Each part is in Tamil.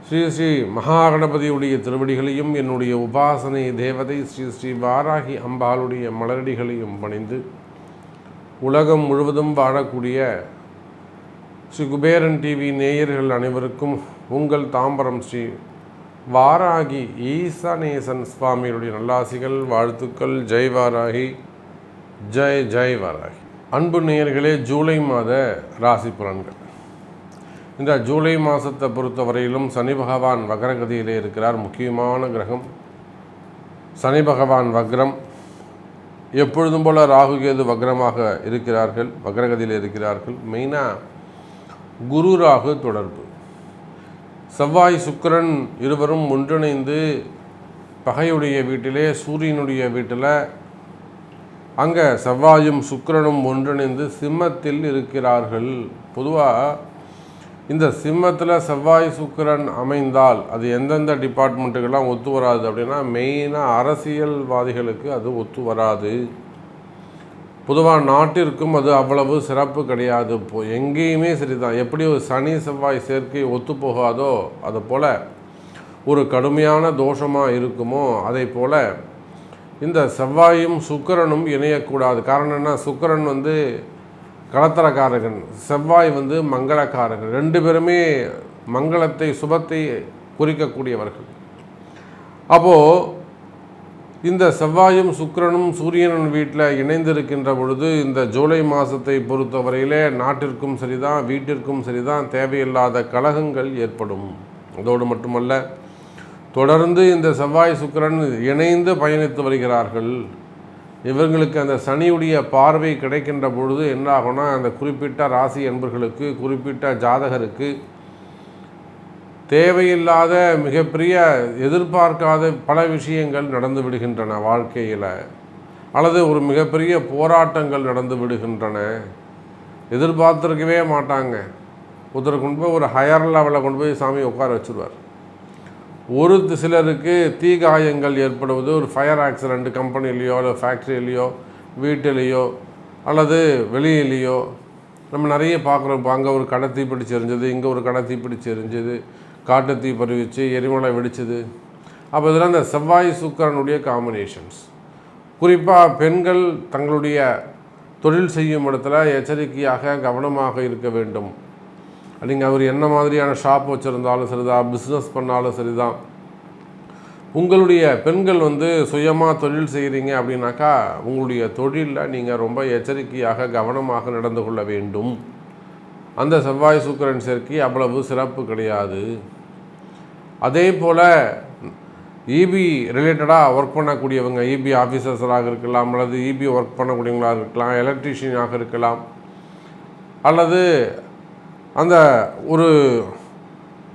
ஸ்ரீ ஸ்ரீ மகாகணபதியுடைய திருவடிகளையும் என்னுடைய உபாசனை தேவதை ஸ்ரீ ஸ்ரீ வாராகி அம்பாளுடைய மலரடிகளையும் பணிந்து உலகம் முழுவதும் வாழக்கூடிய ஸ்ரீ குபேரன் டிவி நேயர்கள் அனைவருக்கும் உங்கள் தாம்பரம் ஸ்ரீ வாராகி ஈசானேசன் சுவாமியுடைய நல்லாசிகள், வாழ்த்துக்கள். ஜெய் வாராகி, ஜெய் ஜெய் வாராகி. அன்பு நேயர்களே, ஜூலை மாத ராசி பலன்கள். இந்த ஜூலை மாதத்தை பொறுத்தவரையிலும் சனி பகவான் வக்ரகதியிலே இருக்கிறார். முக்கியமான கிரகம் சனி பகவான் வக்ரம். எப்பொழுதும் போல ராகு கேது வக்ரமாக இருக்கிறார்கள், வக்ரகதியில் இருக்கிறார்கள். மெயினாக குரு ராகு தொடர்பு. செவ்வாய் சுக்கிரன் இருவரும் ஒன்றிணைந்து பகையுடைய வீட்டிலே, சூரியனுடைய வீட்டில், அங்கே செவ்வாயும் சுக்கிரனும் ஒன்றிணைந்து சிம்மத்தில் இருக்கிறார்கள். பொதுவாக இந்த சிம்மத்தில் செவ்வாய் சுக்கிரன் அமைந்தால் அது எந்தெந்த டிபார்ட்மெண்ட்டுக்கெல்லாம் ஒத்து வராது அப்படின்னா, மெயினாக அரசியல்வாதிகளுக்கு அது ஒத்து வராது. பொதுவாக நாட்டிற்கும் அது அவ்வளவு சிறப்பு கிடையாது. எங்கேயுமே சரிதான். எப்படி ஒரு சனி செவ்வாய் சேர்க்கை ஒத்து போகாதோ அது போல் ஒரு கடுமையான தோஷமாக இருக்குமோ அதை போல் இந்த செவ்வாயும் சுக்கிரனும் இணையக்கூடாது. காரணம் என்ன? சுக்கிரன் கலத்தரக்காரகன், செவ்வாய் மங்களக்காரகன். ரெண்டு பேருமே மங்களத்தை, சுபத்தை குறிக்கக்கூடியவர்கள். அப்போது இந்த செவ்வாயும் சுக்கிரனும் சூரியனின் வீட்டில் இணைந்திருக்கின்ற பொழுது இந்த ஜூலை மாதத்தை பொறுத்தவரையிலே நாட்டிற்கும் சரிதான், வீட்டிற்கும் சரிதான், தேவையில்லாத கலகங்கள் ஏற்படும். அதோடு மட்டுமல்ல, தொடர்ந்து இந்த செவ்வாய் சுக்கிரன் இணைந்து பயணித்து வருகிறார்கள். இவர்களுக்கு அந்த சனியுடைய பார்வை கிடைக்கின்ற பொழுது என்ன ஆகும்னா, அந்த குறிப்பிட்ட ராசி என்பர்களுக்கு, குறிப்பிட்ட ஜாதகருக்கு தேவையில்லாத மிகப்பெரிய எதிர்பார்க்காத பல விஷயங்கள் நடந்து விடுகின்றன வாழ்க்கையில். அல்லது ஒரு மிகப்பெரிய போராட்டங்கள் நடந்து விடுகின்றன. எதிர்பார்த்துருக்கவே மாட்டாங்க. ஒருத்தர் கொண்டு போய் ஒரு ஹையர் லெவலில் கொண்டு போய் சாமி உட்கார வச்சுருவார். ஒரு சிலருக்கு தீகாயங்கள் ஏற்படுவது, ஒரு ஃபயர் ஆக்சிடெண்ட் கம்பெனிலேயோ இல்லை ஃபேக்ட்ரியிலையோ வீட்டிலேயோ அல்லது வெளியிலேயோ நம்ம நிறைய பார்க்குறோம். அங்கே ஒரு கடை தீப்பிடிச்சு எரிஞ்சது, இங்கே ஒரு கடை தீப்பிடிச்சு எரிஞ்சது, காட்டு தீ பரவிச்சு, எரிமலை வெடிச்சது. அப்போ இதெல்லாம் இந்த செவ்வாய் சுக்கிரனுடைய காம்பினேஷன்ஸ். குறிப்பாக பெண்கள் தங்களுடைய தொழில் செய்யும் இடத்துல எச்சரிக்கையாக கவனமாக இருக்க வேண்டும். நீங்கள் அவர் என்ன மாதிரியான ஷாப் வச்சுருந்தாலும் சரிதான், பிஸ்னஸ் பண்ணாலும் சரிதான், உங்களுடைய பெண்கள் சுயமாக தொழில் செய்கிறீங்க அப்படின்னாக்கா உங்களுடைய தொழிலில் நீங்கள் ரொம்ப எச்சரிக்கையாக கவனமாக நடந்து கொள்ள வேண்டும். அந்த செவ்வாய் சுக்கிரன் சேர்க்கை அவ்வளவு சிறப்பு கிடையாது. அதே போல் இபி ரிலேட்டடாக ஒர்க் பண்ணக்கூடியவங்க, இபி ஆஃபீஸர்ஸராக இருக்கலாம், அல்லது இபி ஒர்க் பண்ணக்கூடியவங்களாக இருக்கலாம், எலக்ட்ரீஷியனாக இருக்கலாம், அல்லது அந்த ஒரு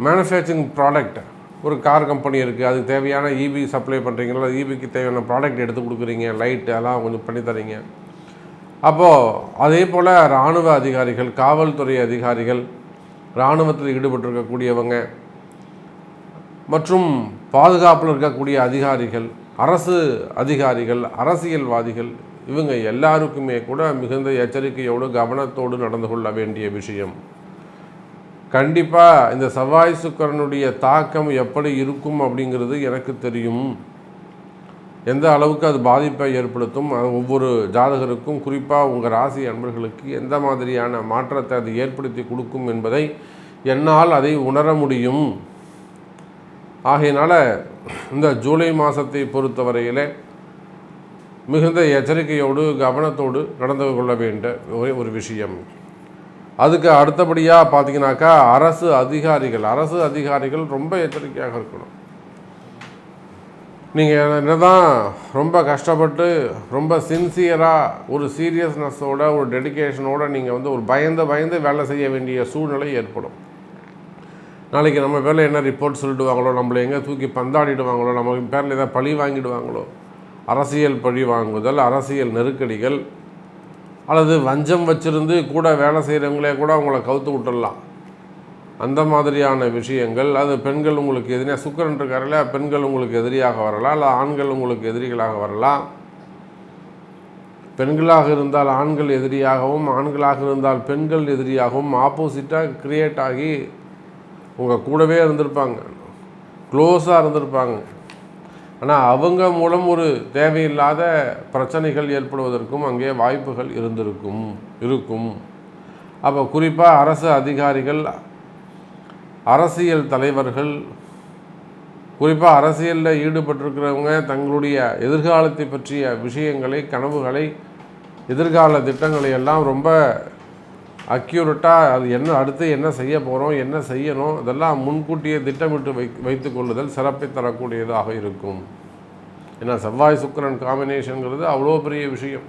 மேனுஃபேக்சரிங் ப்ராடக்ட், ஒரு கார் கம்பெனி இருக்குது, அதுக்கு தேவையான இபி சப்ளை பண்ணுறீங்களா, இபிக்கு தேவையான ப்ராடக்ட் எடுத்து கொடுக்குறீங்க, லைட்டு எல்லாம் கொஞ்சம் பண்ணித்தரீங்க. அப்போது அதே போல் இராணுவ அதிகாரிகள், காவல்துறை அதிகாரிகள், இராணுவத்தில் ஈடுபட்டிருக்கக்கூடியவங்க மற்றும் பாதுகாப்பில் இருக்கக்கூடிய அதிகாரிகள், அரசு அதிகாரிகள், அரசியல்வாதிகள், இவங்க எல்லாருக்குமே கூட மிகுந்த எச்சரிக்கையோடு கவனத்தோடு நடந்து கொள்ள வேண்டிய விஷயம். கண்டிப்பாக இந்த செவ்வாய் சுக்கிரனுடைய தாக்கம் எப்படி இருக்கும் அப்படிங்கிறது எனக்கு தெரியும். எந்த அளவுக்கு அது பாதிப்பை ஏற்படுத்தும், ஒவ்வொரு ஜாதகருக்கும், குறிப்பாக உங்கள் ராசி அன்பர்களுக்கு எந்த மாதிரியான மாற்றத்தை அது ஏற்படுத்தி கொடுக்கும் என்பதை என்னால் அதை உணர முடியும். ஆகையினால் இந்த ஜூலை மாதத்தை பொறுத்தவரையில் மிகுந்த எச்சரிக்கையோடு கவனத்தோடு நடந்து கொள்ள வேண்டிய ஒரு விஷயம். அதுக்கு அடுத்தபடியாக பார்த்தீங்கன்னாக்கா அரசு அதிகாரிகள் ரொம்ப எச்சரிக்கையாக இருக்கணும். நீங்கள் என்னதான் ரொம்ப கஷ்டப்பட்டு ரொம்ப சின்சியராக ஒரு சீரியஸ்னஸோட ஒரு டெடிக்கேஷனோடு நீங்கள் ஒரு பயந்து வேலை செய்ய வேண்டிய சூழ்நிலை ஏற்படும். நாளைக்கு நம்ம பேரில் என்ன ரிப்போர்ட் சொல்லிடுவாங்களோ, நம்மளை எங்கே தூக்கி பந்தாடிடுவாங்களோ, நம்ம பேரில் ஏதாவது பழி வாங்கிடுவாங்களோ, அரசியல் பழி வாங்குதல், அரசியல் நெருக்கடிகள், அல்லது வஞ்சம் வச்சுருந்து கூட வேலை செய்கிறவங்களே கூட அவங்கள கவுத்து விட்டுடலாம். அந்த மாதிரியான விஷயங்கள். அது பெண்கள் உங்களுக்கு எதிரியாக, சுக்கிரன் இருக்காருல்ல, பெண்கள் உங்களுக்கு எதிரியாக வரலாம், இல்லை ஆண்கள் உங்களுக்கு எதிரிகளாக வரலாம். பெண்களாக இருந்தால் ஆண்கள் எதிரியாகவும், ஆண்களாக இருந்தால் பெண்கள் எதிரியாகவும் ஆப்போசிட்டாக கிரியேட் ஆகி உங்கள் கூடவே இருந்திருப்பாங்க, க்ளோஸாக இருந்திருப்பாங்க. ஆனால் அவங்க மூலம் ஒரு தேவையில்லாத பிரச்சனைகள் ஏற்படுவதற்கும் அங்கே வாய்ப்புகள் இருக்கும். அப்போ குறிப்பாக அரசு அதிகாரிகள், அரசியல் தலைவர்கள், குறிப்பாக அரசியலில் ஈடுபட்டிருக்கிறவங்க தங்களுடைய எதிர்காலத்தை பற்றிய விஷயங்களை, கனவுகளை, எதிர்கால திட்டங்களை எல்லாம் ரொம்ப அக்யூரேட்டாக அது என்ன அடுத்து என்ன செய்ய போகிறோம், என்ன செய்யணும், இதெல்லாம் முன்கூட்டியே திட்டமிட்டு வைத்து கொள்ளுதல் சிறப்பை தரக்கூடியதாக இருக்கும். ஏன்னா செவ்வாய் சுக்கிரன் காம்பினேஷனுங்கிறது அவ்வளோ பெரிய விஷயம்.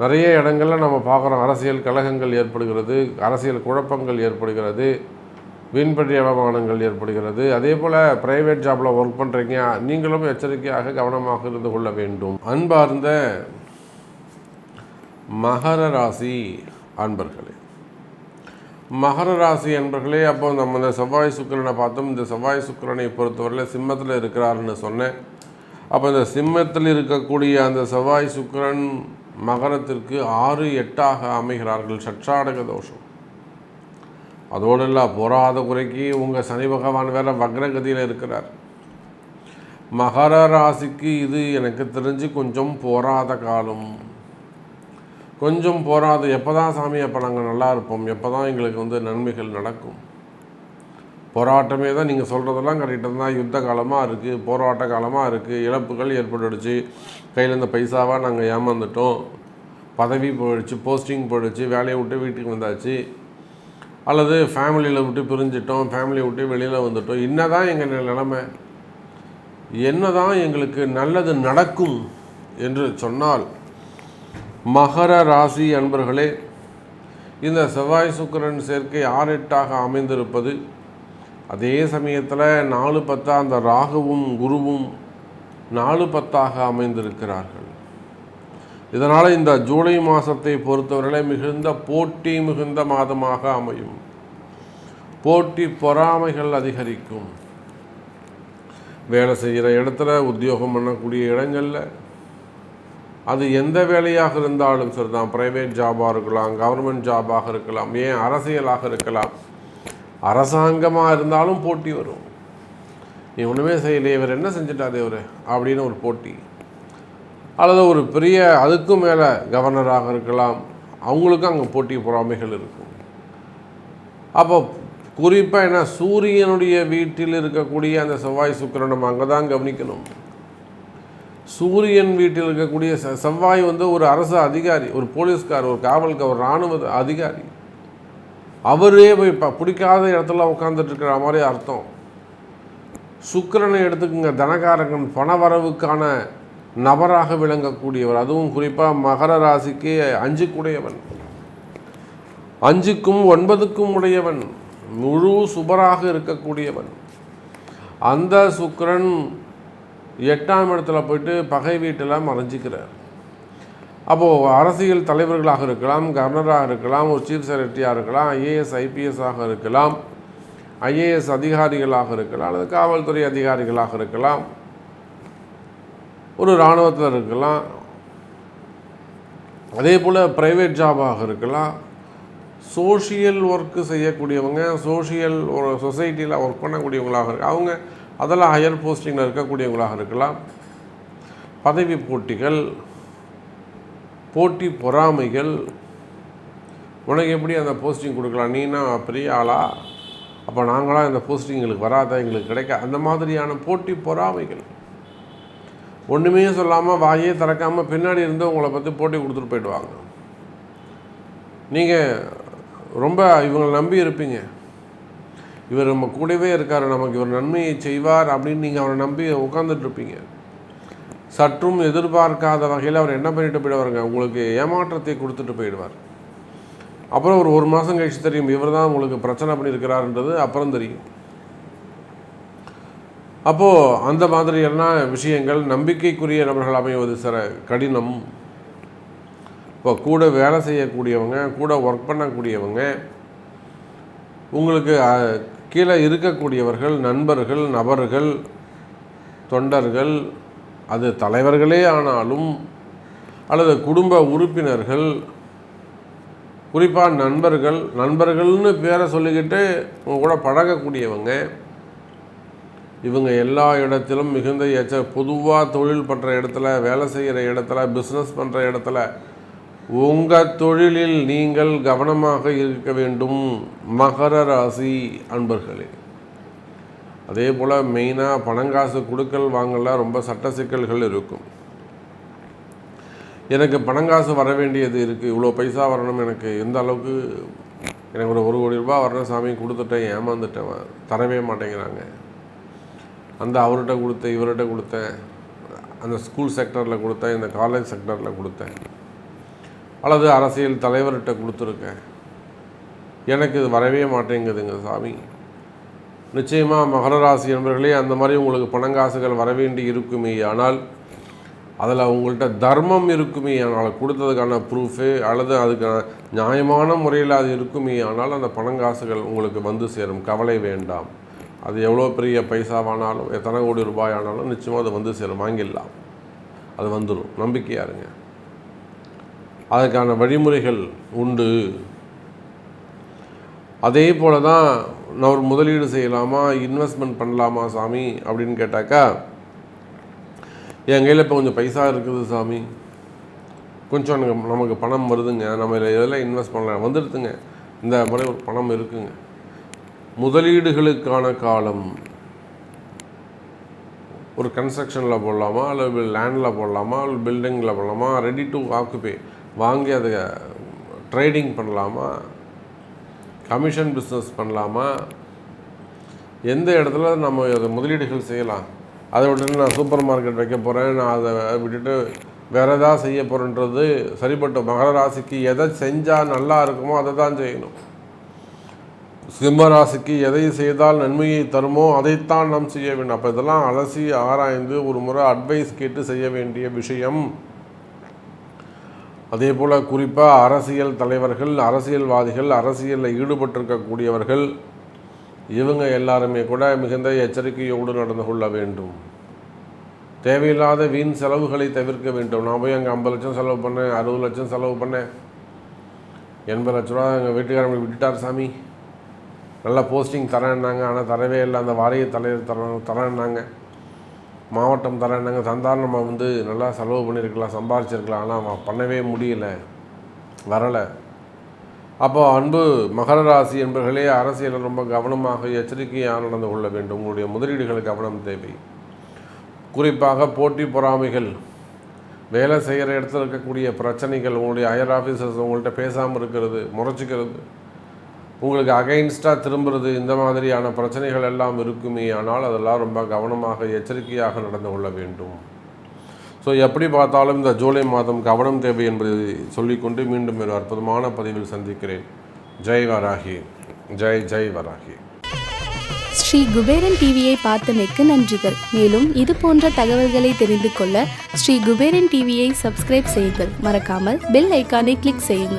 நிறைய இடங்களில் நம்ம பார்க்குறோம், அரசியல் கலகங்கள் ஏற்படுகிறது, அரசியல் குழப்பங்கள் ஏற்படுகிறது, வீண்பற்றி அவமானங்கள் ஏற்படுகிறது. அதே போல் ப்ரைவேட் ஜாபில் ஒர்க் பண்ணுறீங்க, நீங்களும் எச்சரிக்கையாக கவனமாக இருந்து கொள்ள வேண்டும். அன்பார்ந்த மகர ராசி அன்பர்களே, மகர ராசி அன்பர்களே, அப்போ நம்ம இந்த செவ்வாய் சுக்கிரனை பார்த்தோம். இந்த செவ்வாய் சுக்கிரனை பொறுத்தவரையில் சிம்மத்தில் இருக்கிறாருன்னு சொன்னேன். அப்போ இந்த சிம்மத்தில் இருக்கக்கூடிய அந்த செவ்வாய் சுக்கிரன் மகரத்திற்கு 6, 8 அமைகிறார்கள். சற்றாடக தோஷம். அதோடு இல்லை, போராத குறைக்கு உங்கள் சனி பகவான் வேறு வக்ரகதியில் இருக்கிறார். மகர ராசிக்கு இது எனக்கு தெரிஞ்சு கொஞ்சம் போராத காலம், கொஞ்சம் போராது. எப்போ தான் சாமி அப்போ நாங்கள் நல்லா இருப்போம், எப்போ தான் எங்களுக்கு நன்மைகள் நடக்கும்? போராட்டமே தான். நீங்கள் சொல்கிறதெல்லாம் கரெக்டாக தான். யுத்த காலமாக இருக்குது, போராட்ட காலமாக இருக்குது, இழப்புகள் ஏற்பட்டுடுச்சு, கையில் இந்த பைசாவாக நாங்கள் ஏமாந்துட்டோம், பதவி போயிடுச்சு, போஸ்டிங் போயிடுச்சு, வேலையை விட்டு வீட்டுக்கு வந்தாச்சு, அல்லது ஃபேமிலியில் விட்டு பிரிஞ்சிட்டோம், ஃபேமிலியை விட்டு வெளியில் வந்துட்டோம். என்ன தான் எங்கள் நிலைமை, என்ன தான் எங்களுக்கு நல்லது நடக்கும் என்று சொன்னால், மகர ராசி அன்பர்களே, இந்த செவ்வாய் சுக்கிரன் சேர்க்கை 6, 8 அமைந்திருப்பது, அதே சமயத்தில் 4, 10 அந்த ராகுவும் குருவும் 4, 10 அமைந்திருக்கிறார்கள். இதனால் இந்த ஜூலை மாதத்தை பொறுத்தவரையிலே மிகுந்த போட்டி மிகுந்த மாதமாக அமையும். போட்டி பொறாமைகள் அதிகரிக்கும். வேலை செய்கிற இடத்துல, உத்தியோகம் பண்ணக்கூடிய இடங்களில், அது எந்த வேலையாக இருந்தாலும் சரி தான், ப்ரைவேட் ஜாபாக இருக்கலாம், கவர்மெண்ட் ஜாபாக இருக்கலாம், ஏன் அரசியலாக இருக்கலாம், அரசாங்கமாக இருந்தாலும் போட்டி வரும். நீ ஒன்றுமே செய்யலையே, இவர் என்ன செஞ்சிட்டாரு இவர் அப்படின்னு ஒரு போட்டி, அல்லது ஒரு பெரிய அதுக்கும் மேலே கவர்னராக இருக்கலாம், அவங்களுக்கும் அங்கே போட்டி பொறாமைகள் இருக்கும். அப்போ குறிப்பாக என்ன, சூரியனுடைய வீட்டில் இருக்கக்கூடிய அந்த செவ்வாய் சுக்கிரன் நம்ம அங்கே தான் கவனிக்கணும். சூரியன் வீட்டில் இருக்கக்கூடிய செவ்வாய் ஒரு அரசு அதிகாரி, ஒரு போலீஸ்கார், ஒரு காவல்கார், ஒரு இராணுவ அதிகாரி. அவரே போய் பிடிக்காத இடத்துல உட்காந்துட்டு இருக்கிற மாதிரி அர்த்தம். சுக்கிரனை எடுத்துக்கங்க, தனகாரகன், பணவரவுக்கான நபராக விளங்கக்கூடியவர். அதுவும் குறிப்பாக மகர ராசிக்கு 5க்குடையவன், 5க்கும் 9க்கும் உடையவன், முழு சுபராக இருக்கக்கூடியவன். அந்த சுக்கிரன் 8ஆம் இடத்துல போயிட்டு பகை வீட்டில் மறைஞ்சிக்கிறார். அப்போது அரசியல் தலைவர்களாக இருக்கலாம், கவர்னராக இருக்கலாம், ஒரு சீஃப் செக்ரட்டரியாக இருக்கலாம், ஐஏஎஸ் ஐபிஎஸ்ஸாக இருக்கலாம், ஐஏஎஸ் அதிகாரிகளாக இருக்கலாம், அல்லது காவல்துறை அதிகாரிகளாக இருக்கலாம், ஒரு இராணுவத்தில் இருக்கலாம், அதே போல் ப்ரைவேட் ஜாபாக இருக்கலாம், சோஷியல் ஒர்க்கு செய்யக்கூடியவங்க, சோஷியல் ஒரு சொசைட்டியில் ஒர்க் பண்ணக்கூடியவங்களாக இருக்கு, அவங்க அதெல்லாம் ஹையர் போஸ்டிங்கில் இருக்கக்கூடியவங்களாக இருக்கலாம். பதவி போட்டிகள், போட்டி பொறாமைகள், உனக்கு எப்படி அந்த போஸ்டிங் கொடுக்கலாம், நீனா பெரிய ஆளா, அப்போ நாங்களாம் இந்த போஸ்டிங் எங்களுக்கு வராதா, எங்களுக்கு கிடைக்க, அந்த மாதிரியான போட்டி பொறாமைகள். ஒன்றுமே சொல்லாமல் வாயே திறக்காமல் பின்னாடி இருந்து உங்களை பற்றி போட்டி கொடுத்துட்டு போயிடுவாங்க. நீங்கள் ரொம்ப இவங்களை நம்பி இருப்பீங்க, இவர் நம்ம கூடவே இருக்கார், நமக்கு இவர் நன்மையை செய்வார் அப்படின்னு நீங்கள் அவரை நம்பி உட்காந்துட்ருப்பீங்க. சற்றும் எதிர்பார்க்காத வகையில் அவர் என்ன பண்ணிட்டு போயிடுவாருங்க, உங்களுக்கு ஏமாற்றத்தை கொடுத்துட்டு போயிடுவார். அப்புறம் ஒரு மாதம் கழிச்சு தெரியும் இவர் தான் உங்களுக்கு பிரச்சனை பண்ணியிருக்கிறாருன்றது அப்புறம் தெரியும். அப்போது அந்த மாதிரியெல்லாம் விஷயங்கள் நம்பிக்கைக்குரிய நபர்கள் அமைவது கடினம். இப்போ கூட வேலை செய்யக்கூடியவங்க, கூட ஒர்க் பண்ணக்கூடியவங்க, உங்களுக்கு கீழே இருக்கக்கூடியவர்கள், நண்பர்கள், நபர்கள், தொண்டர்கள், அது தலைவர்களே ஆனாலும், அல்லது குடும்ப உறுப்பினர்கள், குறிப்பாக நண்பர்கள்னு பேரை சொல்லிக்கிட்டு உங்க கூட பழகக்கூடியவங்க, இவங்க எல்லா இடத்திலும் மிகுந்த பொதுவாக தொழில் பண்ணுற இடத்துல, வேலை செய்கிற இடத்துல, பிஸ்னஸ் பண்ணுற இடத்துல உங்கள் தொழிலில் நீங்கள் கவனமாக இருக்க வேண்டும் மகர ராசி அன்பர்களே. அதே போல் மெயினாக பணங்காசு கொடுக்கல் வாங்கல ரொம்ப சட்ட சிக்கல்கள் இருக்கும். எனக்கு பணங்காசு வர வேண்டியது இருக்குது, இவ்வளோ பைசா வரணும், எனக்கு எந்த அளவுக்கு, எனக்கு ஒரு 1 கோடி ரூபாய் வரணும் சாமி, கொடுத்துட்டேன், ஏமாந்துட்டேன், தரவே மாட்டேங்கிறாங்க. அந்த அவர்கிட்ட கொடுத்தேன், இவர்கிட்ட கொடுத்தேன், அந்த ஸ்கூல் செக்டரில் கொடுத்தேன், இந்த காலேஜ் செக்டரில் கொடுத்தேன், அல்லது அரசியல் தலைவர்கிட்ட கொடுத்துருக்கேன், எனக்கு இது வரவே மாட்டேங்குதுங்க சாமி. நிச்சயமாக மகர ராசி என்பவர்களே, அந்த மாதிரி உங்களுக்கு பணங்காசுகள் வர வேண்டி இருக்குமே ஆனால் அதில் உங்கள்கிட்ட தர்மம் இருக்குமே ஆனால், கொடுத்ததுக்கான ப்ரூஃபு அல்லது அதுக்கான நியாயமான முறையில் அது இருக்குமே ஆனால் அந்த பணங்காசுகள் உங்களுக்கு வந்து சேரும். கவலை வேண்டாம். அது எவ்வளோ பெரிய பைசாவானாலும், எத்தனை கோடி ரூபாய் ஆனாலும் நிச்சயமாக அது வந்து சேரும். வாங்கிடலாம், அது வந்துடும். நம்பிக்கையாக இருங்க. அதுக்கான வழிமுறைகள் உண்டு. அதே போல தான் நான் ஒரு முதலீடு செய்யலாமா, இன்வெஸ்ட்மெண்ட் பண்ணலாமா சாமி அப்படின்னு கேட்டாக்கா, என் கையில் இப்போ கொஞ்சம் பைசா இருக்குது சாமி, கொஞ்சம் நமக்கு பணம் வருதுங்க, நம்ம இதெல்லாம் இன்வெஸ்ட் பண்ணலாம், வந்துடுதுங்க, இந்த முறை ஒரு பணம் இருக்குங்க. முதலீடுகளுக்கான காலம். ஒரு கன்ஸ்ட்ரக்ஷனில் போடலாமா, அல்லது லேண்டில் போடலாமா, அல்லது பில்டிங்கில் போடலாமா, ரெடி டு ஆக்குபை வாங்கி அதை ட்ரேடிங் பண்ணலாமா, கமிஷன் பிஸ்னஸ் பண்ணலாமா, எந்த இடத்துல நம்ம அதை முதலீடுகள் செய்யலாம். அதை விட்டுட்டு நான் சூப்பர் மார்க்கெட் வைக்க போகிறேன், நான் அதை விட்டுட்டு வேறு எதாவது செய்ய போகிறேன்றது சரிப்பட்ட மகர ராசிக்கு எதை செஞ்சால் நல்லா இருக்குமோ அதை தான் செய்யணும். சிம்ம ராசிக்கு எதை செய்தால் நன்மையை தருமோ அதைத்தான் நாம் செய்ய வேண்டும். அப்போ இதெல்லாம் அலசி ஆராய்ந்து ஒரு முறை அட்வைஸ் கேட்டு செய்ய வேண்டிய விஷயம். அதே போல் குறிப்பாக அரசியல் தலைவர்கள், அரசியல்வாதிகள், அரசியலில் ஈடுபட்டிருக்கக்கூடியவர்கள், இவங்க எல்லாருமே கூட மிகுந்த எச்சரிக்கையோடு நடந்து கொள்ள வேண்டும். தேவையில்லாத வீண் செலவுகளை தவிர்க்க வேண்டும். நான் போய் அங்கே 50 லட்சம் செலவு பண்ணேன், 60 லட்சம் செலவு பண்ணேன், 80 லட்ச ரூபா எங்கள் வீட்டுக்காரங்க விட்டுட்டார் சாமி, நல்ல போஸ்டிங் தரேன்னாங்க, ஆனால் தரவே இல்லை, அந்த வாரிய தலைவர் தரேன்னாங்க, மாவட்டம் தரேன்னாங்க, தந்தாலும் நம்ம நல்லா செலவு பண்ணியிருக்கலாம், சம்பாதிச்சிருக்கலாம், ஆனால் பண்ணவே முடியல, வரலை. அப்போ அன்பு மகர ராசி என்பவர்களே, அரசியலில் ரொம்ப கவனமாக எச்சரிக்கையாக நடந்து கொள்ள வேண்டும். உங்களுடைய முதலீடுகள் கவனம் தேவை. குறிப்பாக போட்டி பொறாமைகள், வேலை செய்கிற இடத்துல இருக்கக்கூடிய பிரச்சனைகள், உங்களுடைய ஹையர் ஆஃபீஸர்ஸ் உங்கள்கிட்ட பேசாமல் இருக்கிறது, முறைச்சிக்கிறது, உங்களுக்கு அகைன்ஸ்டாக திரும்புறது, இந்த மாதிரியான பிரச்சனைகள் எல்லாம் இருக்குமே ஆனால் அதெல்லாம் ரொம்ப கவனமாக எச்சரிக்கையாக நடந்து கொள்ள வேண்டும். ஸோ எப்படி பார்த்தாலும் இந்த ஜூலை மாதம் கவனம் தேவை என்பதை சொல்லிக்கொண்டு மீண்டும் ஒரு அற்புதமான பதிவில் சந்திக்கிறேன். ஜெய் வராகி, ஜெய் ஜெய் வராகி. ஸ்ரீ குபேரன் டிவியை பார்த்தமைக்கு நன்றிகள். மேலும் இது போன்ற தகவல்களை தெரிந்து கொள்ள ஸ்ரீ குபேரன் டிவியை சப்ஸ்கிரைப் செய்யுங்கள். மறக்காமல் பெல் ஐக்கானை கிளிக் செய்யுங்கள்.